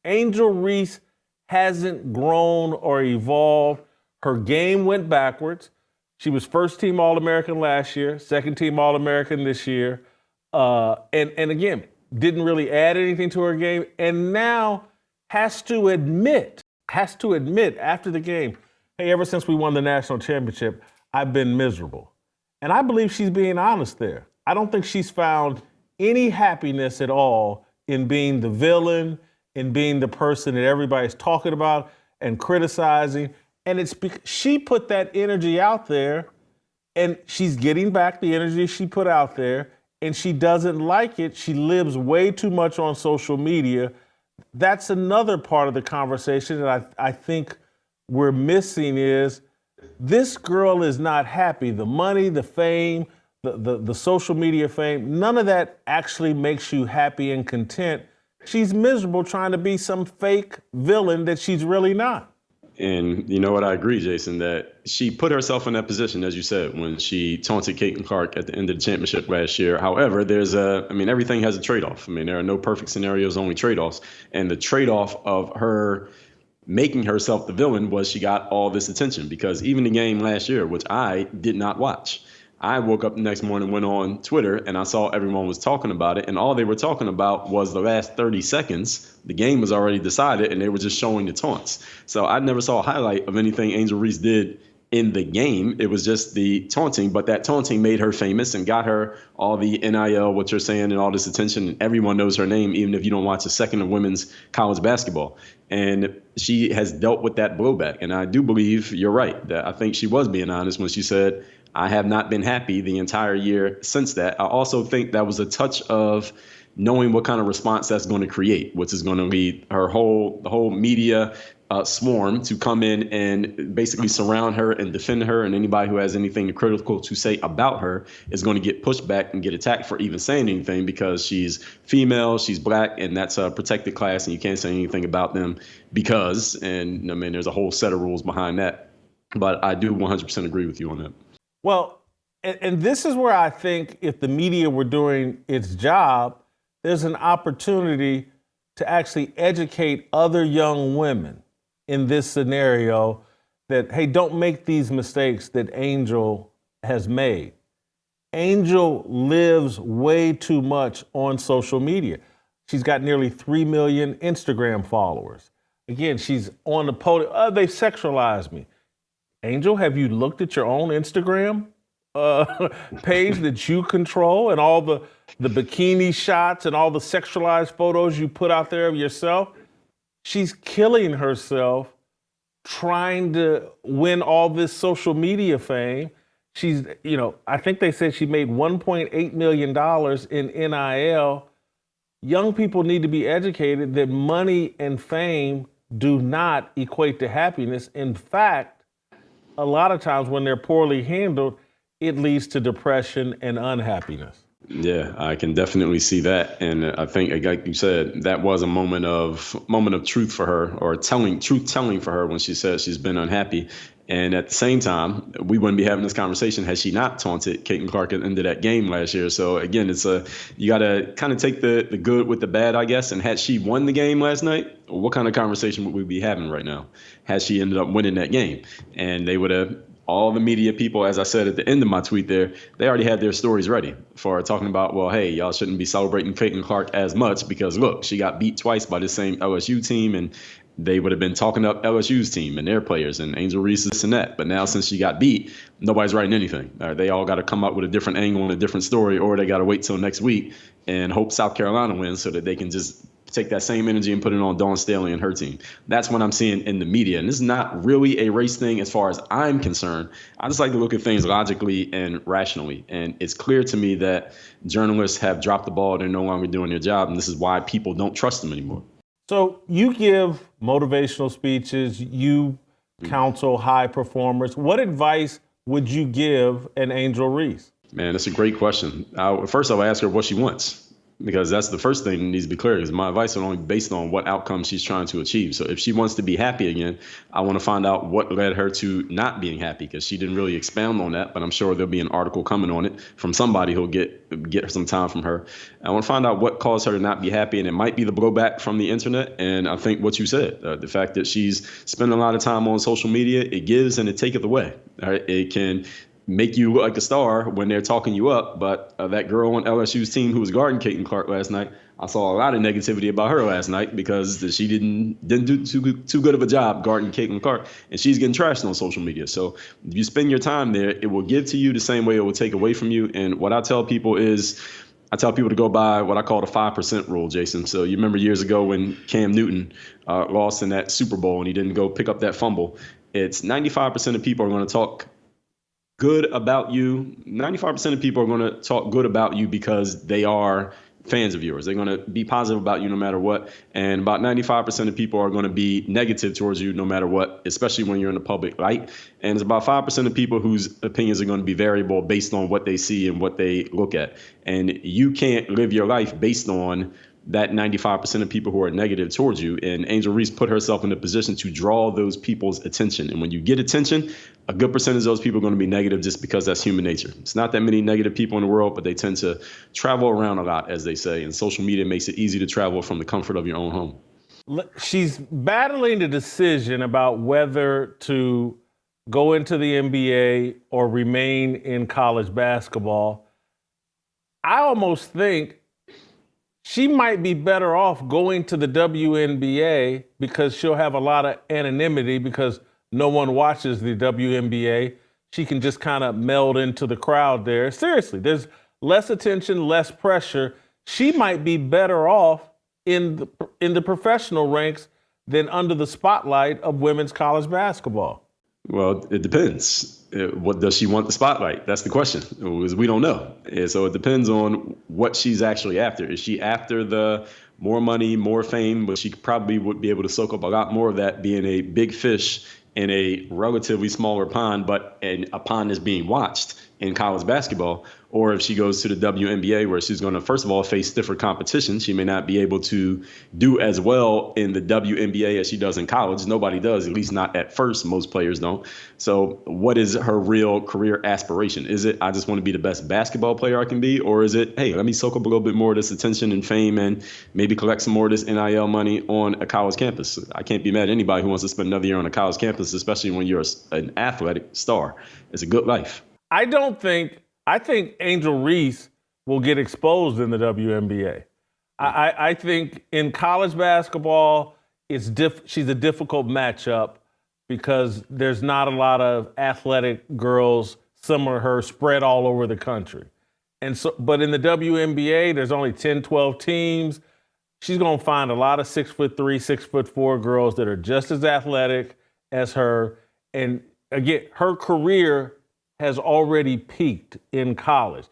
Angel Reese hasn't grown or evolved. Her game went backwards. She was first team All-American last year, second team All-American this year. And again, didn't really add anything to her game. And now has to admit after the game, hey, ever since we won the national championship, I've been miserable. And I believe she's being honest there. I don't think she's found any happiness at all in being the villain, in being the person that everybody's talking about and criticizing. And it's because she put that energy out there, and she's getting back the energy she put out there, and she doesn't like it. She lives way too much on social media. That's another part of the conversation that I think we're missing is this girl is not happy. The money, the fame, the social media fame, none of that actually makes you happy and content. She's miserable trying to be some fake villain that she's really not. And you know what? I agree, Jason, that she put herself in that position, as you said, when she taunted Caitlin Clark at the end of the championship last year. However, everything has a trade-off. There are no perfect scenarios, only trade-offs. And the trade-off of her making herself the villain was she got all this attention, because even the game last year, which I did not watch, I woke up the next morning, went on Twitter, and I saw everyone was talking about it. And all they were talking about was the last 30 seconds. The game was already decided, and they were just showing the taunts. So I never saw a highlight of anything Angel Reese did in the game. It was just the taunting. But that taunting made her famous and got her all the NIL, what you're saying, and all this attention. And everyone knows her name, even if you don't watch a second of women's college basketball. And she has dealt with that blowback. And I do believe you're right, that I think she was being honest when she said, I have not been happy the entire year since that. I also think that was a touch of knowing what kind of response that's going to create, which is going to lead the whole media swarm to come in and basically surround her and defend her. And anybody who has anything critical to say about her is going to get pushed back and get attacked for even saying anything, because she's female, she's black, and that's a protected class, and you can't say anything about them because, and there's a whole set of rules behind that. But I do 100% agree with you on that. Well, and this is where I think if the media were doing its job, there's an opportunity to actually educate other young women in this scenario that, hey, don't make these mistakes that Angel has made. Angel lives way too much on social media. She's got nearly 3 million Instagram followers. Again, she's on the podium. They've sexualized me. Angel, have you looked at your own Instagram page that you control, and all the bikini shots and all the sexualized photos you put out there of yourself? She's killing herself trying to win all this social media fame. She's, I think they said she made $1.8 million in NIL. Young people need to be educated that money and fame do not equate to happiness. In fact, a lot of times when they're poorly handled, it leads to depression and unhappiness. Yeah, I can definitely see that. And I think, like you said, that was a moment of truth for her, or truth telling for her when she said she's been unhappy. And at the same time, we wouldn't be having this conversation had she not taunted Caitlin Clark at the end of that game last year. So again, you got to kind of take the good with the bad, I guess. And had she won the game last night, what kind of conversation would we be having right now? Had she ended up winning that game? And they would have, all the media people, as I said at the end of my tweet there, they already had their stories ready for talking about, well, hey, y'all shouldn't be celebrating Caitlin Clark as much because, look, she got beat twice by the same LSU team, and they would have been talking up LSU's team and their players and Angel Reese, this and that. But now, since she got beat, nobody's writing anything. They all got to come up with a different angle and a different story, or they got to wait till next week and hope South Carolina wins so that they can just take that same energy and put it on Dawn Staley and her team. That's what I'm seeing in the media. And this is not really a race thing as far as I'm concerned. I just like to look at things logically and rationally. And it's clear to me that journalists have dropped the ball. They're no longer doing their job. And this is why people don't trust them anymore. So you give motivational speeches, you counsel high performers. What advice would you give an Angel Reese? Man, that's a great question. First, I'll ask her what she wants. Because that's the first thing that needs to be clear, because my advice is only based on what outcome she's trying to achieve. So if she wants to be happy again, I want to find out what led her to not being happy, because she didn't really expound on that, but I'm sure there'll be an article coming on it from somebody who'll get some time from her. I want to find out what caused her to not be happy, and it might be the blowback from the internet. And I think what you said, the fact that she's spending a lot of time on social media, it gives and it taketh away. All right? It can make you look like a star when they're talking you up. But that girl on LSU's team who was guarding Caitlin Clark last night, I saw a lot of negativity about her last night because she didn't do too good of a job guarding Caitlin Clark, and she's getting trashed on social media. So if you spend your time there, it will give to you the same way it will take away from you. And what I tell people to go by what I call the 5% rule, Jason. So you remember years ago when Cam Newton lost in that Super Bowl and he didn't go pick up that fumble. It's 95% of people are going to talk good about you. 95% of people are going to talk good about you because they are fans of yours. They're going to be positive about you no matter what. And about 95% of people are going to be negative towards you no matter what, especially when you're in the public light. And it's about 5% of people whose opinions are going to be variable based on what they see and what they look at. And you can't live your life based on that 95% of people who are negative towards you. And Angel Reese put herself in a position to draw those people's attention. And when you get attention, a good percentage of those people are going to be negative just because that's human nature. It's not that many negative people in the world, but they tend to travel around a lot, as they say. And social media makes it easy to travel from the comfort of your own home. She's battling the decision about whether to go into the NBA or remain in college basketball. I almost think she might be better off going to the WNBA because she'll have a lot of anonymity because no one watches the WNBA. She can just kind of meld into the crowd there. Seriously, there's less attention, less pressure. She might be better off in the professional ranks than under the spotlight of women's college basketball. Well, it depends. What does she want the spotlight? That's the question, because we don't know. And so it depends on what she's actually after. Is she after the more money, more fame? But she probably would be able to soak up a lot more of that being a big fish in a relatively smaller pond, but a pond is being watched in college basketball. Or if she goes to the WNBA, where she's going to, first of all, face stiffer competition. She may not be able to do as well in the WNBA as she does in college. Nobody does, at least not at first. Most players don't. So what is her real career aspiration? Is it, I just want to be the best basketball player I can be? Or is it, hey, let me soak up a little bit more of this attention and fame and maybe collect some more of this NIL money on a college campus? I can't be mad at anybody who wants to spend another year on a college campus, especially when you're an athletic star. It's a good life. I think Angel Reese will get exposed in the WNBA. I think in college basketball, she's a difficult matchup because there's not a lot of athletic girls similar to her spread all over the country. And so, but in the WNBA, there's only 10, 12 teams. She's going to find a lot of 6'3", 6'4" girls that are just as athletic as her. And again, her career has already peaked in college.